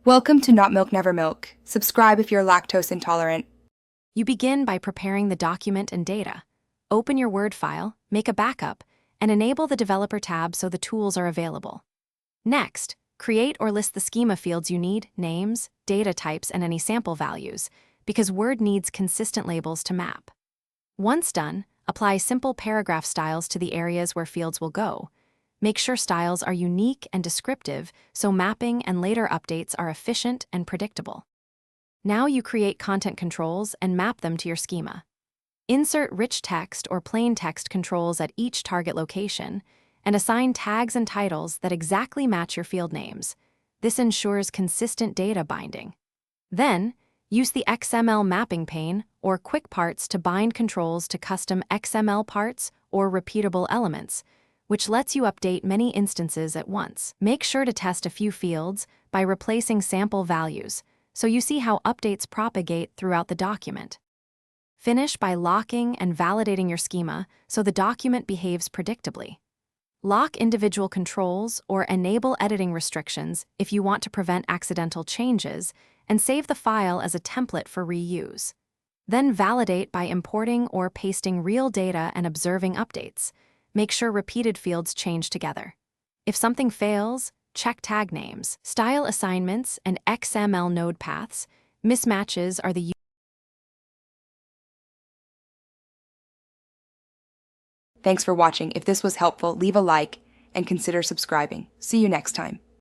Welcome to Not Milk Never Milk. Subscribe if you're lactose intolerant. You begin by preparing the document and data. Open your Word file, make a backup, and enable the Developer tab so the tools are available. Next, create or list the schema fields you need, names, data types, and any sample values, because Word needs consistent labels to map. Once done, apply simple paragraph styles to the areas where fields will go. Make sure styles are unique and descriptive so mapping and later updates are efficient and predictable. Now you create content controls and map them to your schema. Insert rich text or plain text controls at each target location, and assign tags and titles that exactly match your field names. This ensures consistent data binding. Then, use the XML mapping pane or quick parts to bind controls to custom XML parts or repeatable elements, which lets you update many instances at once. Make sure to test a few fields by replacing sample values, so you see how updates propagate throughout the document. Finish by locking and validating your schema so the document behaves predictably. Lock individual controls or enable editing restrictions if you want to prevent accidental changes, and save the file as a template for reuse. Then validate by importing or pasting real data and observing updates. Make sure repeated fields change together. If something fails, check tag names, style assignments, and XML node paths. Mismatches are the Thanks for watching. If this was helpful, leave a like and consider subscribing. See you next time.